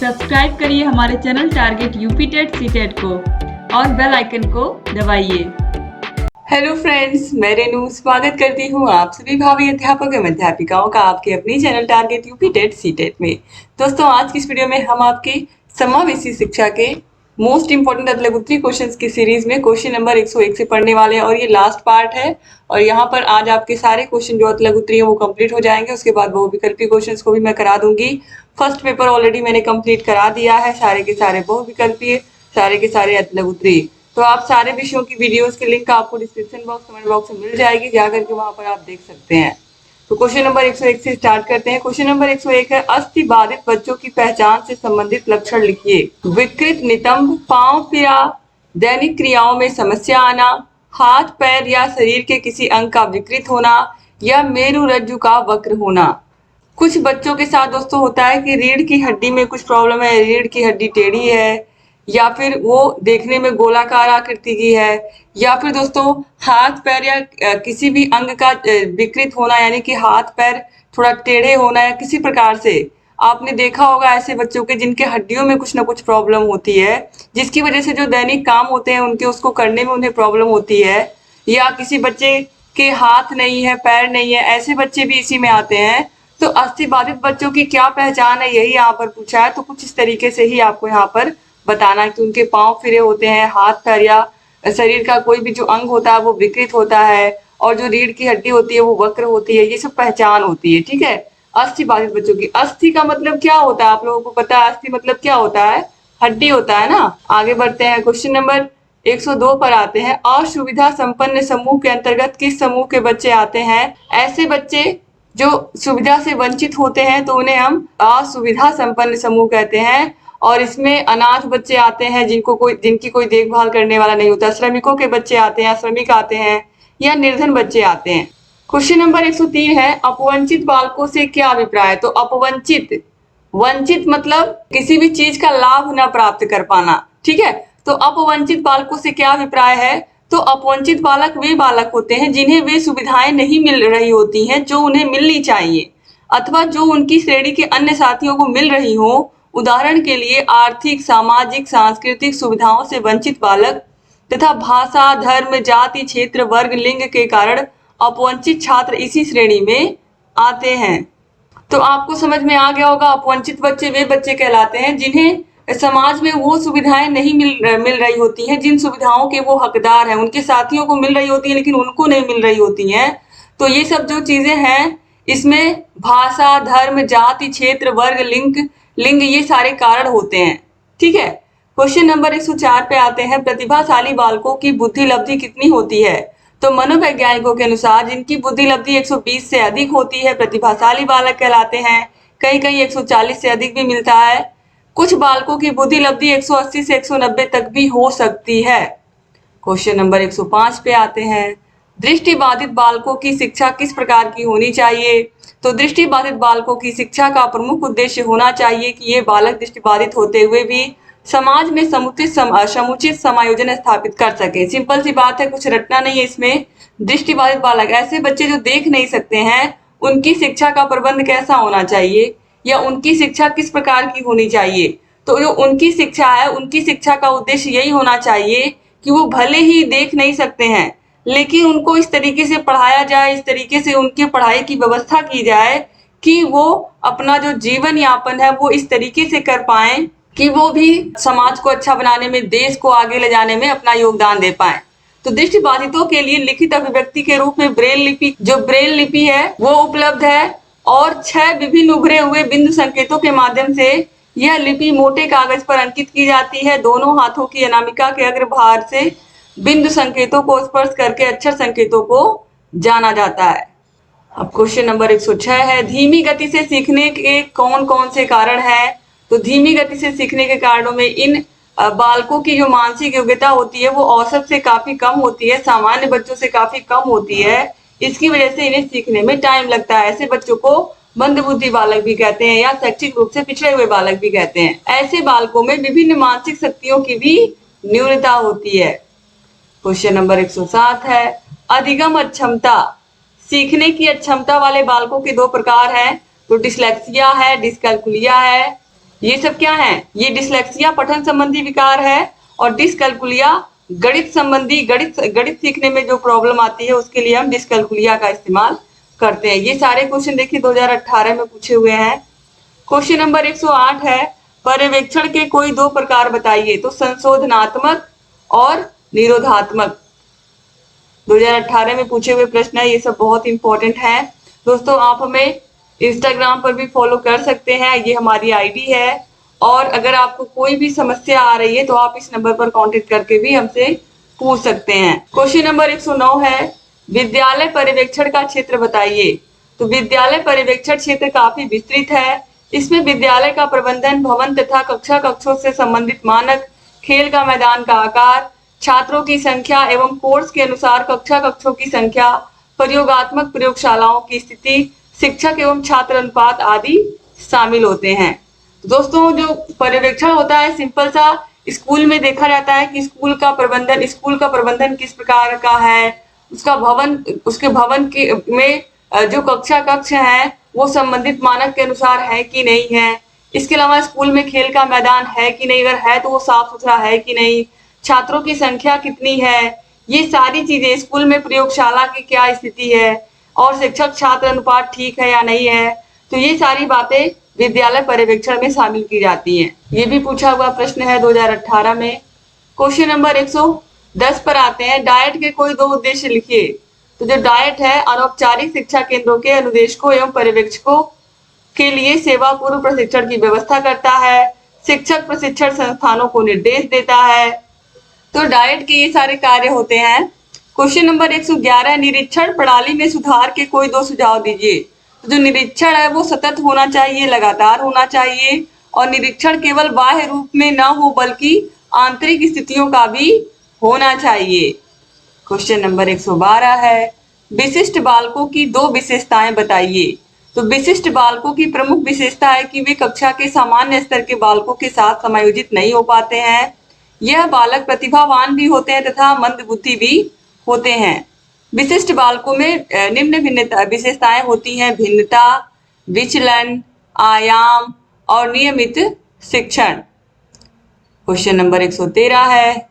Subscribe करिए हमारे channel Target UP TET CTET को और बेल आइकन को दबाइए। हेलो फ्रेंड्स, मैं रेनू स्वागत करती हूँ आप सभी भावी अध्यापक एवं अध्यापिकाओं का आपके अपनी channel Target UP TET CTET में। दोस्तों, आज की इस वीडियो में हम आपके समावेशी शिक्षा के मोस्ट इंपोर्टेंट अगले उत्तरी क्वेश्चंस की सीरीज में क्वेश्चन नंबर 101 से पढ़ने वाले हैं और ये लास्ट पार्ट है। और यहाँ पर आज आपके सारे क्वेश्चन जो अगले उत्तरी है वो कंप्लीट हो जाएंगे। उसके बाद बहुविकल्पी क्वेश्चंस को भी मैं करा दूंगी। फर्स्ट पेपर ऑलरेडी मैंने कंप्लीट करा दिया है, सारे के सारे बहुविकल्पी, सारे के सारे अगले उत्तरी। तो आप सारे विषयों की वीडियोस की लिंक आपको डिस्क्रिप्शन बॉक्स कमेंट बॉक्स में मिल जाएगी, जाकर के वहां पर आप देख सकते हैं। तो क्वेश्चन नंबर 101 से स्टार्ट करते हैं। क्वेश्चन नंबर 101 है, अस्थि बाधित बच्चों की पहचान से संबंधित लक्षण लिखिए। विकृत नितंब, पांव पीड़ा, दैनिक क्रियाओं में समस्या आना, हाथ पैर या शरीर के किसी अंग का विकृत होना या मेरुरज्जु का वक्र होना। कुछ बच्चों के साथ दोस्तों होता है कि रीढ़ की हड्डी में कुछ प्रॉब्लम है, रीढ़ की हड्डी टेढ़ी है, या फिर वो देखने में गोलाकार आकृति की है, या फिर दोस्तों हाथ पैर या किसी भी अंग का विकृत होना, यानी कि हाथ पैर थोड़ा टेढ़े होना या किसी प्रकार से आपने देखा होगा ऐसे बच्चों के जिनके हड्डियों में कुछ ना कुछ प्रॉब्लम होती है, जिसकी वजह से जो दैनिक काम होते हैं उनके उसको करने में उन्हें प्रॉब्लम होती है। या किसी बच्चे के हाथ नहीं है, पैर नहीं है, ऐसे बच्चे भी इसी में आते हैं। तो अस्थि बाधित बच्चों की क्या पहचान है, यही यहाँ पर पूछा है। तो कुछ इस तरीके से ही आपको यहाँ पर बताना कि उनके पांव फिरे होते हैं, हाथ पैर या शरीर का कोई भी जो अंग होता है वो विकृत होता है, और जो रीढ़ की हड्डी होती है वो वक्र होती है। ये सब पहचान होती है, ठीक है। अस्थि बाधित बच्चों की, अस्थि का मतलब क्या होता है आप लोगों को पता है? अस्थि मतलब क्या होता है? हड्डी होता है ना। आगे बढ़ते हैं, क्वेश्चन नंबर 102 पर आते हैं। असुविधा संपन्न समूह के अंतर्गत किस समूह के बच्चे आते हैं? ऐसे बच्चे जो सुविधा से वंचित होते हैं तो उन्हें हम असुविधा संपन्न समूह कहते हैं। और इसमें अनाथ बच्चे आते हैं, जिनकी कोई देखभाल करने वाला नहीं होता, श्रमिकों के बच्चे आते हैं, श्रमिक आते हैं, या निर्धन बच्चे आते हैं। क्वेश्चन नंबर 103 है, अपवंचित बालकों से क्या अभिप्राय है? तो अपवंचित, वंचित मतलब किसी भी चीज का लाभ न प्राप्त कर पाना, ठीक है। तो अपवंचित बालकों से क्या अभिप्राय है? तो अपवंचित बालक वे बालक होते हैं जिन्हें वे सुविधाएं नहीं मिल रही होती हैं जो उन्हें मिलनी चाहिए, अथवा जो उनकी श्रेणी के अन्य साथियों को मिल रही हो। उदाहरण के लिए आर्थिक, सामाजिक, सांस्कृतिक सुविधाओं से वंचित बालक तथा भाषा, धर्म, जाति, क्षेत्र, वर्ग, लिंग के कारण अपवंचित छात्र इसी श्रेणी में आते हैं। तो आपको समझ में आ गया होगा, अपवंचित बच्चे वे बच्चे कहलाते हैं जिन्हें समाज में वो सुविधाएं नहीं मिल रही होती हैं जिन सुविधाओं के वो हकदार हैं। उनके साथियों को मिल रही होती है लेकिन उनको नहीं मिल रही होती हैं। तो ये सब जो चीजें हैं, इसमें भाषा, धर्म, जाति, क्षेत्र, वर्ग, लिंग ये सारे कारण होते हैं, ठीक है। क्वेश्चन नंबर 104 पे आते हैं। प्रतिभाशाली बालकों की बुद्धि लब्धि कितनी होती है? तो मनोवैज्ञानिकों के अनुसार जिनकी बुद्धि लब्धि 120 से अधिक होती है प्रतिभाशाली बालक कहलाते हैं। कहीं कहीं 140 से अधिक भी मिलता है। कुछ बालकों की बुद्धि लब्धि 180 से 190 तक भी हो सकती है। क्वेश्चन नंबर 105 पे आते हैं। दृष्टि बाधित बालकों की शिक्षा किस प्रकार की होनी चाहिए? तो दृष्टि बाधित बालकों की शिक्षा का प्रमुख उद्देश्य होना चाहिए कि ये बालक दृष्टि बाधित होते हुए भी समाज में समुचित समायोजन स्थापित कर सके। सिंपल सी बात है, कुछ रटना नहीं है इसमें। दृष्टि बाधित बालक ऐसे बच्चे जो देख नहीं सकते हैं, उनकी शिक्षा का प्रबंध कैसा होना चाहिए या उनकी शिक्षा किस प्रकार की होनी चाहिए? तो जो उनकी शिक्षा है, उनकी शिक्षा का उद्देश्य यही होना चाहिए कि वो भले ही देख नहीं सकते हैं लेकिन उनको इस तरीके से पढ़ाया जाए, इस तरीके से उनके पढ़ाई की व्यवस्था की जाए कि वो अपना जो जीवन यापन है वो इस तरीके से कर पाए कि वो भी समाज को अच्छा बनाने में, देश को आगे ले जाने में अपना योगदान दे पाए। तो दृष्टि बाधितों के लिए लिखित अभिव्यक्ति के रूप में ब्रेल लिपि, जो ब्रेल लिपि है वो उपलब्ध है, और 6 विभिन्न उभरे हुए बिंदु संकेतों के माध्यम से यह लिपि मोटे कागज पर अंकित की जाती है। दोनों हाथों की अनामिका के अग्रभाग से बिंदु संकेतों को स्पर्श करके अक्षर संकेतों को जाना जाता है। अब क्वेश्चन नंबर 106 है, धीमी गति से सीखने के कौन कौन से कारण हैं? तो धीमी गति से सीखने के कारणों में इन बालकों की जो मानसिक योग्यता होती है वो औसत से काफी कम होती है, सामान्य बच्चों से काफी कम होती है। इसकी वजह से इन्हें सीखने में टाइम लगता है। ऐसे बच्चों को मंदबुद्धि बालक भी कहते हैं या शैक्षिक रूप से पिछड़े हुए बालक भी कहते हैं। ऐसे बालकों में विभिन्न मानसिक शक्तियों की भी न्यूनता होती है। क्वेश्चन नंबर 107 है, अधिगम अक्षमता। सीखने की अक्षमता वाले बालकों के 2 प्रकार हैं। तो डिसलेक्सिया है, डिसकैलकुलिया है। ये सब क्या है? ये डिसलेक्सिया पठन संबंधी विकार है, और डिसकैल्कुलिया गणित संबंधी गणित सीखने में जो प्रॉब्लम आती है उसके लिए हम डिसकैल्कुलिया का इस्तेमाल करते हैं। ये सारे क्वेश्चन देखिए 2018 में पूछे हुए हैं। क्वेश्चन नंबर 108 है, पर्यवेक्षण के कोई दो प्रकार बताइए। तो संशोधनात्मक और निरोधात्मक 2018 में पूछे हुए प्रश्न है। ये सब बहुत इंपॉर्टेंट है दोस्तों। आप हमें इंस्टाग्राम पर भी फॉलो कर सकते हैं, ये हमारी आईडी है। और अगर आपको कोई भी समस्या आ रही है तो आप इस नंबर पर कांटेक्ट करके भी हमसे पूछ सकते हैं। क्वेश्चन नंबर 109 है, विद्यालय पर्यवेक्षण का क्षेत्र बताइए। तो विद्यालय पर्यवेक्षण क्षेत्र काफी विस्तृत है। इसमें विद्यालय का प्रबंधन, भवन तथा कक्षा कक्षों से संबंधित मानक, खेल का मैदान का आकार, छात्रों की संख्या एवं कोर्स के अनुसार कक्षा कक्षों की संख्या, प्रयोगात्मक प्रयोगशालाओं की स्थिति, शिक्षक एवं छात्र अनुपात आदि शामिल होते हैं। दोस्तों, जो पर्यवेक्षण होता है, सिंपल सा स्कूल में देखा जाता है कि स्कूल का प्रबंधन किस प्रकार का है, उसके भवन के में जो कक्षा कक्ष है वो संबंधित मानक के अनुसार है कि नहीं है। इसके अलावा स्कूल में खेल का मैदान है कि नहीं, अगर है तो वो साफ सुथरा है कि नहीं, छात्रों की संख्या कितनी है, ये सारी चीजें, स्कूल में प्रयोगशाला की क्या स्थिति है, और शिक्षक छात्र अनुपात ठीक है या नहीं है। तो ये सारी बातें विद्यालय पर्यवेक्षण में शामिल की जाती हैं। ये भी पूछा हुआ प्रश्न है 2018 में। क्वेश्चन नंबर 110 पर आते हैं, डाइट के कोई दो उद्देश्य लिखिए। तो जो डाइट है, अनौपचारिक शिक्षा केंद्रों के अनुदेशकों एवं पर्यवेक्षकों के लिए सेवा पूर्व प्रशिक्षण की व्यवस्था करता है, शिक्षक प्रशिक्षण संस्थानों को निर्देश देता है। तो डाइट के ये सारे कार्य होते हैं। क्वेश्चन नंबर 111, निरीक्षण प्रणाली में सुधार के कोई दो सुझाव दीजिए। तो जो निरीक्षण है वो सतत होना चाहिए, लगातार होना चाहिए, और निरीक्षण केवल बाह्य रूप में न हो बल्कि आंतरिक स्थितियों का भी होना चाहिए। क्वेश्चन नंबर 112 है, विशिष्ट बालकों की दो विशेषताएं बताइए। तो विशिष्ट बालकों की प्रमुख विशेषता है कि वे कक्षा के सामान्य स्तर के बालकों के साथ समायोजित नहीं हो पाते हैं। यह बालक प्रतिभावान भी होते हैं तथा मंद बुद्धि भी होते हैं। विशिष्ट बालकों में निम्न भिन्नता विशेषताएं होती हैं: भिन्नता, विचलन, आयाम और नियमित शिक्षण। क्वेश्चन नंबर 113 है,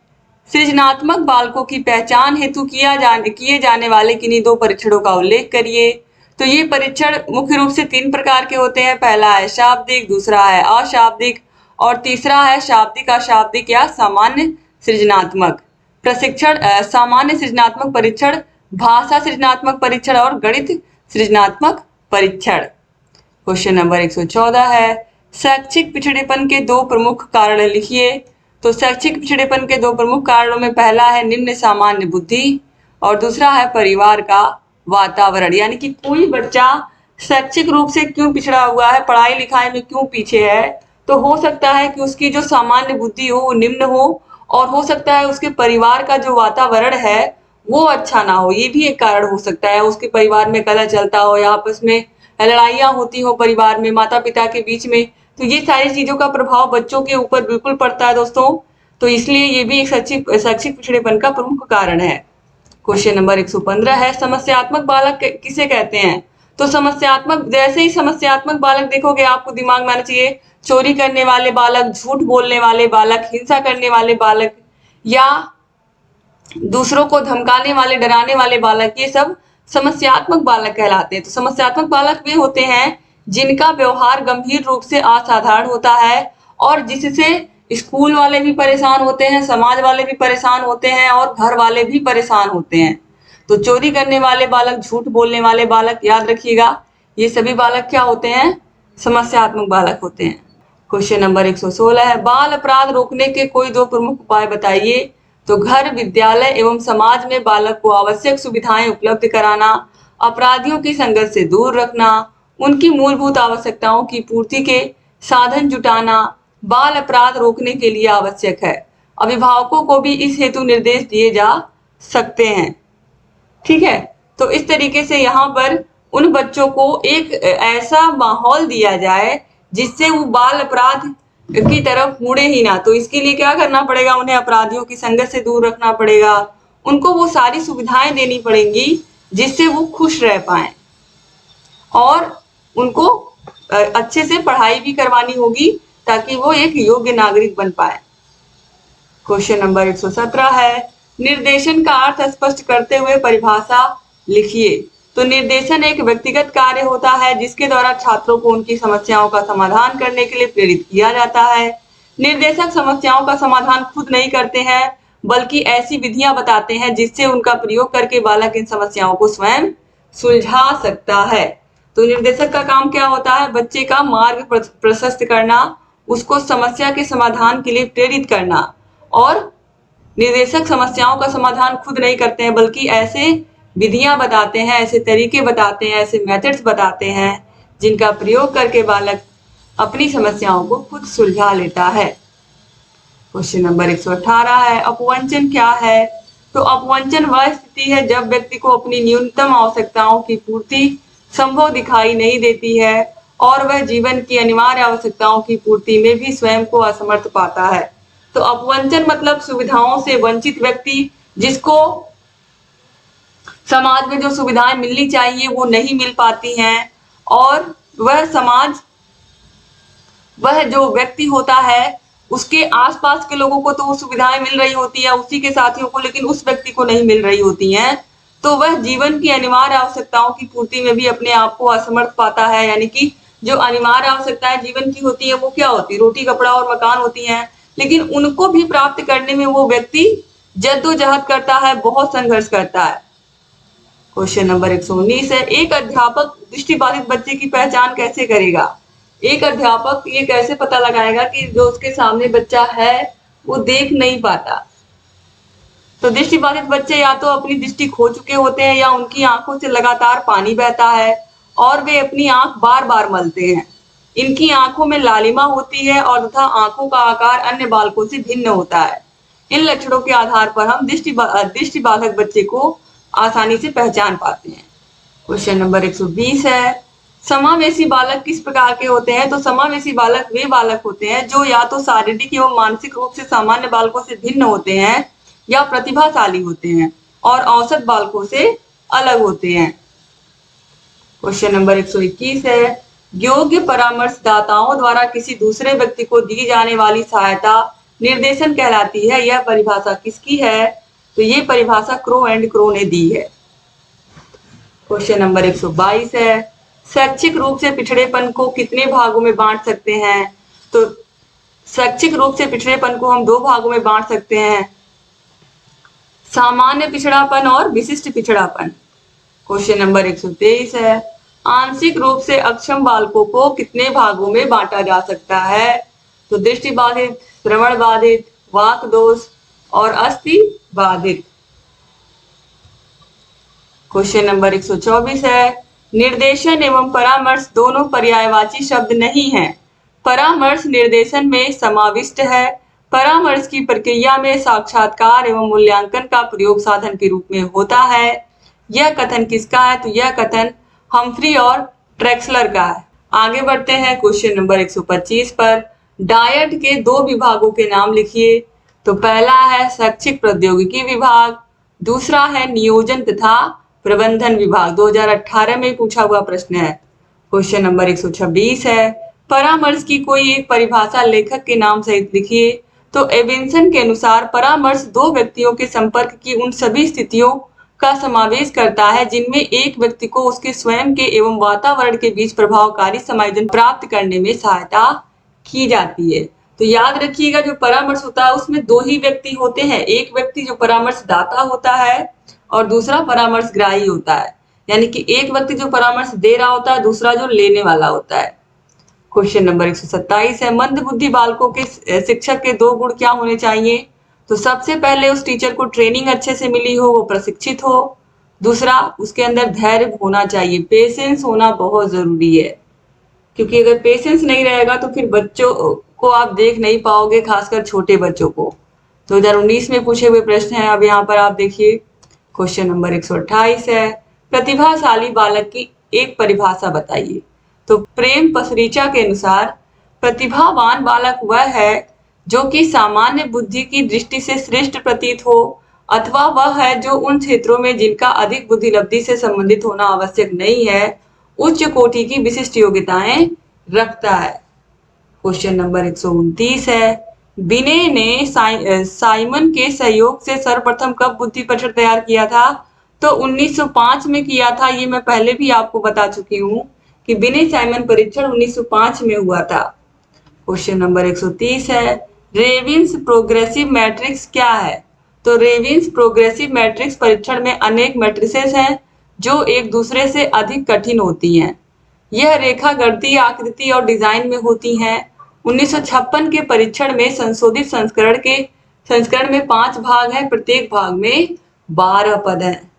सृजनात्मक बालकों की पहचान हेतु किए जाने वाले किन्हीं दो परीक्षणों का उल्लेख करिए। तो ये परीक्षण मुख्य रूप से 3 प्रकार के होते हैं। पहला है शाब्दिक, दूसरा है अशाब्दिक, और तीसरा है शाब्दिक, अशाब्दिक या सामान्य सृजनात्मक प्रशिक्षण। सामान्य सृजनात्मक परीक्षण, भाषा सृजनात्मक परीक्षण और गणित सृजनात्मक परीक्षण। क्वेश्चन नंबर 114 है, शैक्षिक पिछड़ेपन के दो प्रमुख कारण लिखिए। तो शैक्षिक पिछड़ेपन के दो प्रमुख कारणों में पहला है निम्न सामान्य बुद्धि, और दूसरा है परिवार का वातावरण। यानी कि कोई बच्चा शैक्षिक रूप से क्यों पिछड़ा हुआ है, पढ़ाई लिखाई में क्यों पीछे है, तो हो सकता है कि उसकी जो सामान्य बुद्धि हो वो निम्न हो, और हो सकता है उसके परिवार का जो वातावरण है वो अच्छा ना हो। ये भी एक कारण हो सकता है। उसके परिवार में कलह चलता हो या आपस में लड़ाइयाँ होती हो परिवार में, माता पिता के बीच में। तो ये सारी चीजों का प्रभाव बच्चों के ऊपर बिल्कुल पड़ता है दोस्तों। तो इसलिए ये भी एक शैक्षिक पिछड़ेपन का प्रमुख कारण है। क्वेश्चन नंबर 115 है, समस्यात्मक बालक किसे कहते हैं। तो समस्यात्मक, जैसे ही समस्यात्मक बालक देखोगे आपको दिमाग में आना चाहिए चोरी करने वाले बालक, झूठ बोलने वाले बालक, हिंसा करने वाले बालक, या दूसरों को धमकाने वाले, डराने वाले बालक, ये सब समस्यात्मक बालक कहलाते हैं। तो समस्यात्मक बालक वे होते हैं जिनका व्यवहार गंभीर रूप से असाधारण होता है और जिससे स्कूल वाले भी परेशान होते हैं, समाज वाले भी परेशान होते हैं और घर वाले भी परेशान होते हैं। तो चोरी करने वाले बालक, झूठ बोलने वाले बालक, याद रखिएगा ये सभी बालक क्या होते हैं, समस्यात्मक बालक होते हैं। क्वेश्चन नंबर 116 है, बाल अपराध रोकने के कोई दो प्रमुख उपाय बताइए। तो घर, विद्यालय एवं समाज में बालक को आवश्यक सुविधाएं उपलब्ध कराना, अपराधियों की संगत से दूर रखना, उनकी मूलभूत आवश्यकताओं की पूर्ति के साधन जुटाना बाल अपराध रोकने के लिए आवश्यक है। अभिभावकों को भी इस हेतु निर्देश दिए जा सकते हैं। ठीक है, तो इस तरीके से यहाँ पर उन बच्चों को एक ऐसा माहौल दिया जाए जिससे वो बाल अपराध की तरफ मुड़े ही ना। तो इसके लिए क्या करना पड़ेगा, उन्हें अपराधियों की संगत से दूर रखना पड़ेगा, उनको वो सारी सुविधाएं देनी पड़ेंगी जिससे वो खुश रह पाए, और उनको अच्छे से पढ़ाई भी करवानी होगी ताकि वो एक योग्य नागरिक बन पाए। क्वेश्चन नंबर 117 है, निर्देशन का अर्थ स्पष्ट करते हुए परिभाषा लिखिए। तो निर्देशन एक व्यक्तिगत कार्य होता है जिसके द्वारा छात्रों को उनकी समस्याओं का समाधान करने के लिए प्रेरित किया जाता है। निर्देशक समस्याओं का समाधान खुद नहीं करते हैं, बल्कि ऐसी विधियां बताते हैं जिससे उनका प्रयोग करके बालक इन समस्याओं को स्वयं सुलझा सकता है। तो निर्देशक का काम क्या होता है? बच्चे का मार्ग प्रशस्त करना, उसको समस्या के समाधान के लिए प्रेरित करना। और निर्देशक समस्याओं का समाधान खुद नहीं करते हैं, बल्कि ऐसे विधियां बताते हैं, ऐसे तरीके बताते हैं, ऐसे मेथड्स बताते हैं जिनका प्रयोग करके बालक अपनी समस्याओं को खुद सुलझा लेता है। क्वेश्चन नंबर 118 है, अपवंचन क्या है? तो अपवंचन वह स्थिति है जब व्यक्ति को अपनी न्यूनतम आवश्यकताओं की पूर्ति संभव दिखाई नहीं देती है और वह जीवन की अनिवार्य आवश्यकताओं की पूर्ति में भी स्वयं को असमर्थ पाता है। तो अपवंचन मतलब सुविधाओं से वंचित व्यक्ति, जिसको समाज में जो सुविधाएं मिलनी चाहिए वो नहीं मिल पाती हैं, और वह जो व्यक्ति होता है उसके आसपास के लोगों को तो वो सुविधाएं मिल रही होती है, उसी के साथियों को, लेकिन उस व्यक्ति को नहीं मिल रही होती हैं। तो वह जीवन की अनिवार्य आवश्यकताओं की पूर्ति में भी अपने आप को असमर्थ पाता है। यानी कि जो अनिवार्य आवश्यकताएं जीवन की होती है वो क्या होती है? रोटी, कपड़ा और मकान होती हैं, लेकिन उनको भी प्राप्त करने में वो व्यक्ति जद्दोजहद करता है, बहुत संघर्ष करता है। क्वेश्चन नंबर 119 है, एक अध्यापक दृष्टिबाधित बच्चे की पहचान कैसे करेगा? एक अध्यापक ये कैसे पता लगाएगा कि जो उसके सामने बच्चा है वो देख नहीं पाता? तो दृष्टिबाधित बच्चे या तो अपनी दृष्टि खो चुके होते हैं या उनकी आंखों से लगातार पानी बहता है और वे अपनी आंख बार बार मलते हैं। इनकी आंखों में लालिमा होती है और तथा आंखों का आकार अन्य बालकों से भिन्न होता है। इन लक्षणों के आधार पर हम दृष्टिबाधक बच्चे को आसानी से पहचान पाते हैं। क्वेश्चन नंबर 120 है, समावेशी बालक किस प्रकार के होते हैं? तो समावेशी बालक वे बालक होते हैं जो या तो शारीरिक एवं मानसिक रूप से सामान्य बालकों से भिन्न होते हैं या प्रतिभाशाली होते हैं और औसत बालकों से अलग होते हैं। क्वेश्चन नंबर 121 है, योग्य परामर्शदाताओं द्वारा किसी दूसरे व्यक्ति को दी जाने वाली सहायता निर्देशन कहलाती है। यह परिभाषा किसकी है? तो ये परिभाषा क्रो एंड क्रो ने दी है। क्वेश्चन नंबर 122 है, शैक्षिक रूप से पिछड़ेपन को कितने भागों में बांट सकते हैं? तो शैक्षिक रूप से पिछड़ेपन को हम दो भागों में बांट सकते हैं, सामान्य पिछड़ापन और विशिष्ट पिछड़ापन। क्वेश्चन नंबर 123 है, आंशिक रूप से अक्षम बालकों को कितने भागों में बांटा जा सकता है? तो दृष्टि बाधित, श्रवण बाधित, वाक दोष और अस्थि बाधित। क्वेश्चन नंबर 124 है, निर्देशन एवं परामर्श दोनों पर्यायवाची शब्द नहीं हैं। परामर्श निर्देशन में समाविष्ट है। परामर्श की प्रक्रिया में साक्षात्कार एवं मूल्यांकन का प्रयोग साधन के रूप में होता है। यह कथन किसका है? तो यह कथन हम्फ्री और ट्रेक्सलर का है। आगे बढ़ते हैं क्वेश्चन नंबर 125 पर, डायट के दो विभागों के नाम लिखिए। तो पहला है शैक्षिक प्रौद्योगिकी विभाग, दूसरा है नियोजन तथा प्रबंधन विभाग। 2018 में पूछा हुआ प्रश्न है। क्वेश्चन नंबर 126 है, परामर्श की कोई एक परिभाषा लेखक के नाम सहित लिखिए। तो एविंसन के अनुसार परामर्श दो व्यक्तियों के संपर्क की उन सभी स्थितियों का समावेश करता है जिनमें एक व्यक्ति को उसके स्वयं के एवं वातावरण के बीच प्रभावकारी समायोजन प्राप्त करने में सहायता की जाती है। तो याद रखिएगा, जो परामर्श होता है उसमें दो ही व्यक्ति होते हैं, एक व्यक्ति जो परामर्शदाता होता है और दूसरा परामर्शग्राही होता है। यानी कि एक व्यक्ति जो परामर्श दे रहा होता है, दूसरा जो लेने वाला होता है। क्वेश्चन नंबर 127 है, मंद बुद्धि बालकों के शिक्षक के दो गुण क्या होने चाहिए? तो सबसे पहले उस टीचर को ट्रेनिंग अच्छे से मिली हो, वो प्रशिक्षित हो। दूसरा, उसके अंदर धैर्य होना चाहिए, पेशेंस होना बहुत जरूरी है, क्योंकि अगर पेशेंस नहीं रहेगा तो फिर बच्चों को आप देख नहीं पाओगे, खासकर छोटे बच्चों को। 2019 में पूछे हुए प्रश्न है। अब यहाँ पर आप देखिए क्वेश्चन नंबर 128 है, प्रतिभाशाली बालक की एक परिभाषा बताइए। तो प्रेम पसरीचा के अनुसार प्रतिभावान बालक वह है जो कि सामान्य बुद्धि की दृष्टि से श्रेष्ठ प्रतीत हो, अथवा वह है जो उन क्षेत्रों में जिनका अधिक बुद्धिलब्धि से संबंधित होना आवश्यक नहीं है, उच्च कोटि की विशिष्ट योग्यताएं रखता है। क्वेश्चन नंबर 129 है, बिने ने साइमन के सहयोग से सर्वप्रथम कब बुद्धि परीक्षण तैयार किया था? तो 1905 में किया था। ये मैं पहले भी आपको बता चुकी हूँ कि बिने साइमन परीक्षण 1905 में हुआ था। क्वेश्चन नंबर 130 है, रेविन्स प्रोग्रेसिव मैट्रिक्स क्या है? तो रेविन्स प्रोग्रेसिव मैट्रिक्स परीक्षण में अनेक मैट्रिसेस हैं जो एक दूसरे से अधिक कठिन होती हैं। यह रेखा गणितीय आकृति और डिजाइन में होती हैं। 1956 के परीक्षण में संशोधित संस्करण में 5 भाग हैं, प्रत्येक भाग में 12 पद हैं।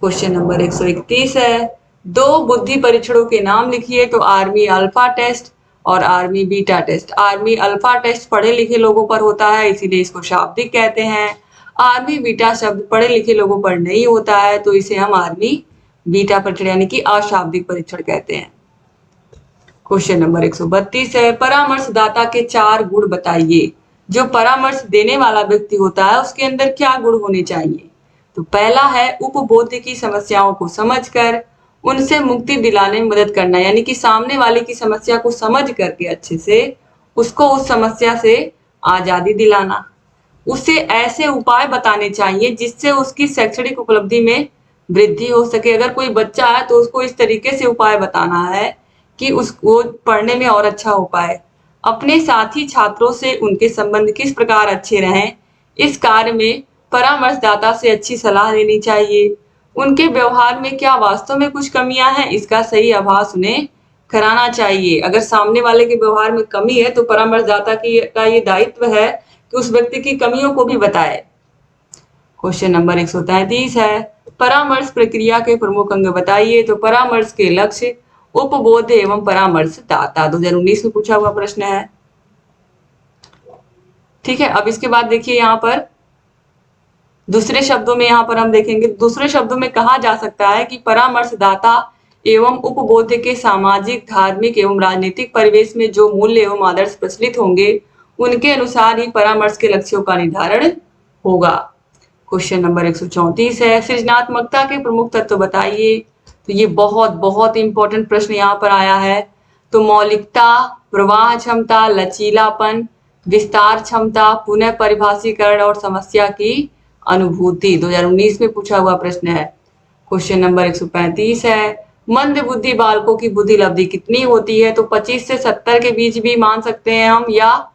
क्वेश्चन नंबर 131 है, दो बुद्धि परीक्षणों के नाम लिखिए। तो आर्मी अल्फा टेस्ट और army beta test. Army alpha test पढ़े लिखे लोगों पर होता है, इसीलिए इसको शाब्दिक कहते हैं। आर्मी बीटा शब्द पढ़े लिखे लोगों पर नहीं होता है, तो इसे हम आर्मी बीटा परीक्षण यानी कि अशाब्दिक परीक्षण कहते हैं। क्वेश्चन नंबर 132 है, परामर्शदाता के 4 गुण बताइए। जो परामर्श देने वाला व्यक्ति होता है उसके अंदर क्या गुण होने चाहिए? तो पहला है उपबोध की समस्याओं को समझकर उनसे मुक्ति दिलाने में मदद करना, यानी कि सामने वाले की समस्या को समझ करके अच्छे से उसको उस समस्या से आजादी दिलाना। उसे ऐसे उपाय बताने चाहिए जिससे उसकी शैक्षणिक उपलब्धि में वृद्धि हो सके। अगर कोई बच्चा है तो उसको इस तरीके से उपाय बताना है कि उसको पढ़ने में और अच्छा हो पाए। अपने साथी छात्रों से उनके संबंध किस प्रकार अच्छे रहें, इस कार्य में परामर्शदाता से अच्छी सलाह लेनी चाहिए। उनके व्यवहार में क्या वास्तव में कुछ कमियां हैं, इसका सही आभास उन्हें कराना चाहिए। अगर सामने वाले के व्यवहार में कमी है तो परामर्शदाता का ये दायित्व है कि उस व्यक्ति की कमियों को भी बताए। क्वेश्चन नंबर 133 है, परामर्श प्रक्रिया के प्रमुख अंग बताइए। तो परामर्श के लक्ष्य, उपबोध एवं परामर्शदाता 2019 में पूछा हुआ प्रश्न है। ठीक है, अब इसके बाद देखिए यहाँ पर दूसरे शब्दों में यहाँ पर हम देखेंगे, दूसरे शब्दों में कहा जा सकता है कि परामर्शदाता एवं उपबोध के सामाजिक, धार्मिक एवं राजनीतिक परिवेश में जो मूल्य एवं आदर्श प्रचलित होंगे उनके अनुसार ही परामर्श के लक्ष्यों का निर्धारण होगा। क्वेश्चन नंबर 134 है, सृजनात्मकता के प्रमुख तत्व बताइए। तो ये बहुत बहुत इंपॉर्टेंट प्रश्न यहाँ पर आया है। तो मौलिकता, प्रवाह क्षमता, लचीलापन, विस्तार क्षमता, पुनः परिभाषीकरण और समस्या की अनुभूति 2019 में पूछा हुआ प्रश्न है। क्वेश्चन नंबर 135 है, मंद बुद्धि बालकों की बुद्धि लब्धि कितनी होती है? तो 25 से 70 के बीच भी मान सकते हैं हम, या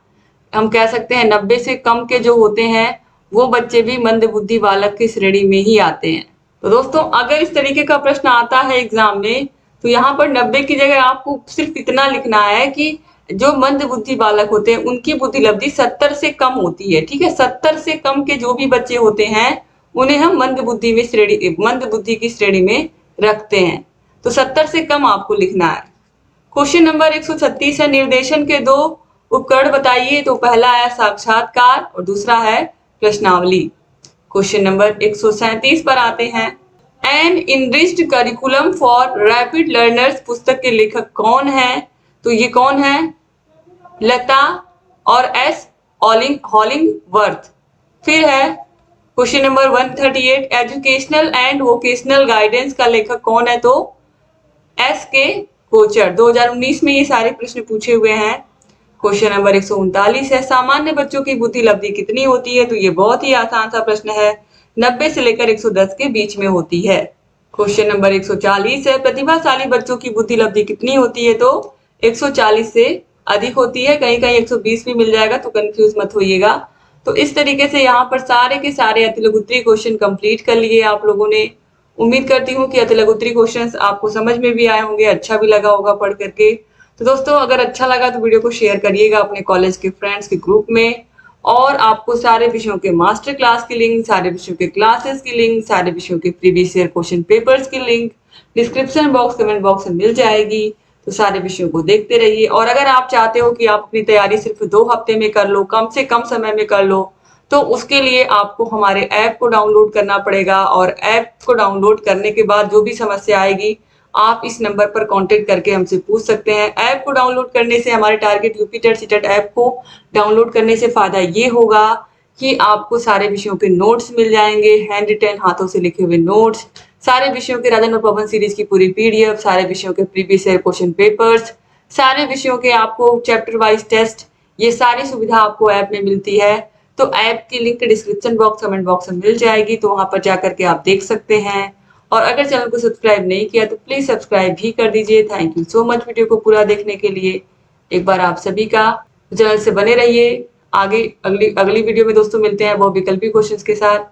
हम कह सकते हैं 90 से कम के जो होते हैं वो बच्चे भी मंद बुद्धि बालक की श्रेणी में ही आते हैं। तो दोस्तों अगर इस तरीके का प्रश्न आता है एग्जाम में तो यहाँ पर 90 की जगह आपको सिर्फ इतना लिखना है कि जो मंद बुद्धि बालक होते हैं उनकी बुद्धि लब्धि 70 से कम होती है। ठीक है, 70 से कम के जो भी बच्चे होते हैं उन्हें हम मंद बुद्धि की श्रेणी में रखते हैं। तो 70 से कम आपको लिखना है। क्वेश्चन नंबर 136 है, निर्देशन के 2 उपकरण बताइए। तो पहला है साक्षात्कार और दूसरा है प्रश्नावली। क्वेश्चन नंबर 137 पर आते हैं, an enriched curriculum for rapid learners पुस्तक के लेखक कौन है? तो ये कौन है? लता और एस हॉलिंगवर्थ। फिर है question number 138, educational and vocational guidance का लेखक कौन है? तो एस के कोचर। 2019 में ये सारे प्रश्न पूछे हुए हैं। क्वेश्चन नंबर 139 है, सामान्य बच्चों की बुद्धि लब्धि कितनी होती है? तो ये बहुत ही आसान सा प्रश्न है, 90 से लेकर 110 के बीच में होती है। क्वेश्चन नंबर 140 है, प्रतिभाशाली बच्चों की बुद्धि लब्धि कितनी होती है? तो 140 से अधिक होती है, कहीं कहीं 120 भी मिल जाएगा, तो कंफ्यूज मत होइएगा। तो इस तरीके से यहाँ पर सारे के सारे अतिलघुत्तरी क्वेश्चन कंप्लीट कर लिए आप लोगों ने। उम्मीद करती हूँ कि अतिलघुत्तरी क्वेश्चंस आपको समझ में भी आए होंगे, अच्छा भी लगा होगा पढ़ करके। तो दोस्तों अगर अच्छा लगा तो वीडियो को शेयर करिएगा अपने कॉलेज के फ्रेंड्स के ग्रुप में, और आपको सारे विषयों के मास्टर क्लास की लिंक, सारे विषयों के क्लासेस की लिंक, सारे विषयों के प्रीवियस ईयर क्वेश्चन पेपर्स की link description box, comment box में मिल जाएगी। तो सारे विषयों को देखते रहिए। और अगर आप चाहते हो कि आप अपनी तैयारी सिर्फ 2 हफ्ते में कर लो, कम से कम समय में कर लो, तो उसके लिए आपको हमारे ऐप को डाउनलोड करना पड़ेगा। और ऐप को डाउनलोड करने के बाद जो भी समस्या आएगी आप इस नंबर पर कांटेक्ट करके हमसे पूछ सकते हैं। ऐप को डाउनलोड करने से, हमारे Target UP TET CTET app को डाउनलोड करने से फायदा ये होगा कि आपको सारे विषयों के नोट्स मिल जाएंगे, हैंड रिटन हाथों से लिखे हुए नोट्स, सारे विषयों के राजन और पवन सीरीज की पूरी पीडीएफ, सारे विषयों के प्रीवियस ईयर क्वेश्चन पेपर्स, सारे विषयों के आपको चैप्टर वाइज टेस्ट, ये सारी सुविधा आपको ऐप में मिलती है। तो ऐप की link description box, comment box में मिल जाएगी, तो वहां पर जाकर के आप देख सकते हैं। और अगर चैनल को सब्सक्राइब नहीं किया तो प्लीज सब्सक्राइब भी कर दीजिए। Thank you so much video को पूरा देखने के लिए एक बार आप सभी का। चैनल से बने रहिए। आगे अगली वीडियो में दोस्तों मिलते हैं वो वैकल्पिक क्वेश्चंस के साथ।